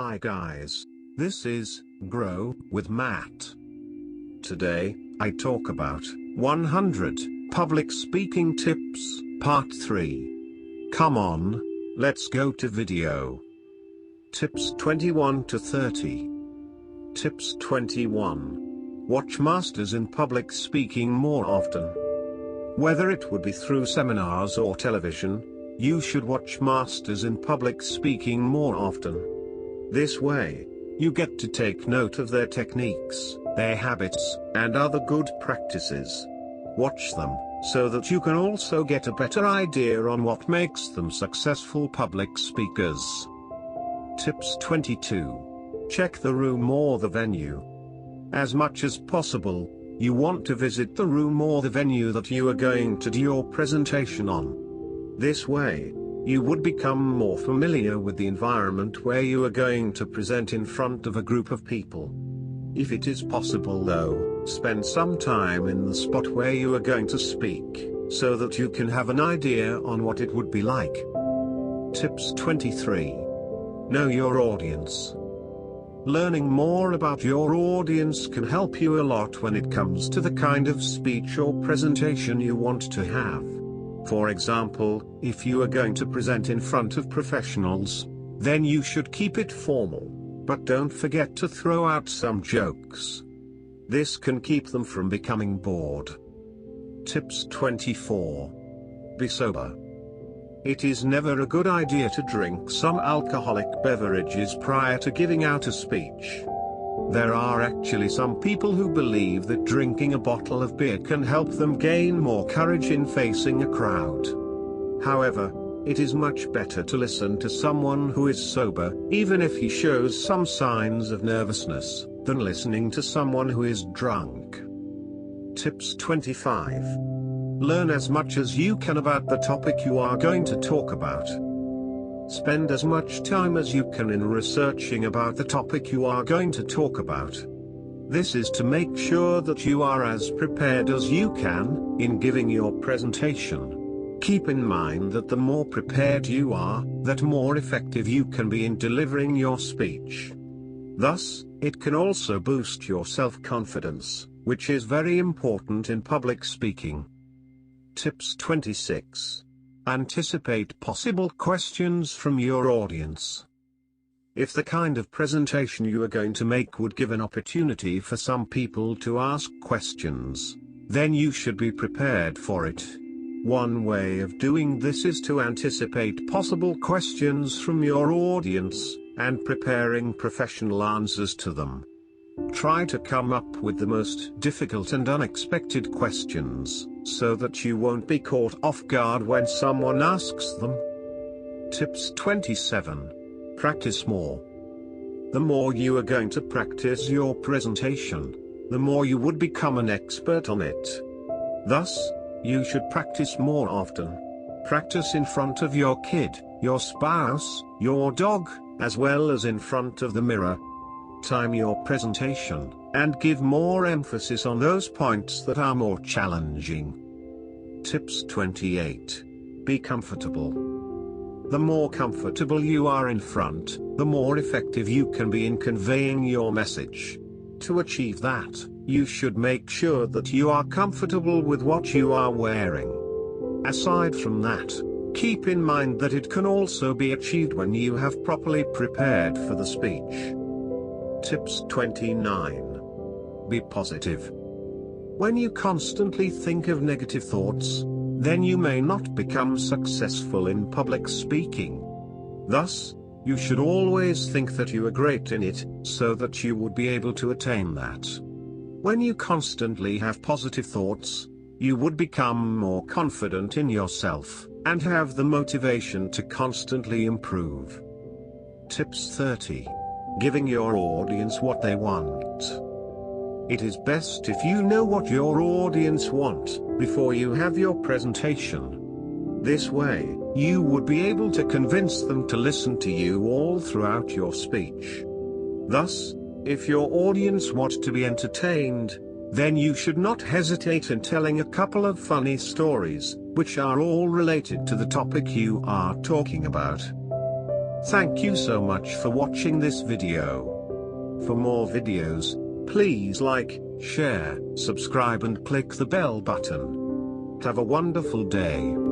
Hi guys. This is Grow with Matt. Today, I talk about 100 public speaking tips, part 3. Come on, let's go to video. Tips 21 to 30. Tips 21. Watch masters in public speaking more often. Whether it would be through seminars or television, you should watch masters in public speaking more often. This way, you get to take note of their techniques, their habits, and other good practices. Watch them, so that you can also get a better idea on what makes them successful public speakers. Tips 22. Check the room or the venue. As much as possible, you want to visit the room or the venue that you are going to do your presentation on. This way, you would become more familiar with the environment where you are going to present in front of a group of people. If it is possible though, spend some time in the spot where you are going to speak, so that you can have an idea on what it would be like. Tips 23. Know your audience. Learning more about your audience can help you a lot when it comes to the kind of speech or presentation you want to have. For example, if you are going to present in front of professionals, then you should keep it formal, but don't forget to throw out some jokes. This can keep them from becoming bored. Tips 24. Be sober. It is never a good idea to drink some alcoholic beverages prior to giving out a speech. There are actually some people who believe that drinking a bottle of beer can help them gain more courage in facing a crowd. However, it is much better to listen to someone who is sober, even if he shows some signs of nervousness, than listening to someone who is drunk. Tips 25. Learn as much as you can about the topic you are going to talk about. Spend as much time as you can in researching about the topic you are going to talk about. This is to make sure that you are as prepared as you can in giving your presentation. Keep in mind that the more prepared you are, that more effective you can be in delivering your speech. Thus, it can also boost your self-confidence, which is very important in public speaking. Tips 26. Anticipate possible questions from your audience. If the kind of presentation you are going to make would give an opportunity for some people to ask questions, then you should be prepared for it. One way of doing this is to anticipate possible questions from your audience, and preparing professional answers to them. Try to come up with the most difficult and unexpected questions, so that you won't be caught off guard when someone asks them. Tips 27. Practice more. The more you are going to practice your presentation, the more you would become an expert on it. Thus, you should practice more often. Practice in front of your kid, your spouse, your dog, as well as in front of the mirror. Time your presentation, and give more emphasis on those points that are more challenging. Tips 28. Be comfortable. The more comfortable you are in front, the more effective you can be in conveying your message. To achieve that, you should make sure that you are comfortable with what you are wearing. Aside from that, keep in mind that it can also be achieved when you have properly prepared for the speech. Tips 29. Be positive. When you constantly think of negative thoughts, then you may not become successful in public speaking. Thus, you should always think that you are great in it, so that you would be able to attain that. When you constantly have positive thoughts, you would become more confident in yourself, and have the motivation to constantly improve. Tips 30. Giving your audience what they want. It is best if you know what your audience want, before you have your presentation. This way, you would be able to convince them to listen to you all throughout your speech. Thus, if your audience want to be entertained, then you should not hesitate in telling a couple of funny stories, which are all related to the topic you are talking about. Thank you so much for watching this video. For more videos, please like, share, subscribe and click the bell button. Have a wonderful day.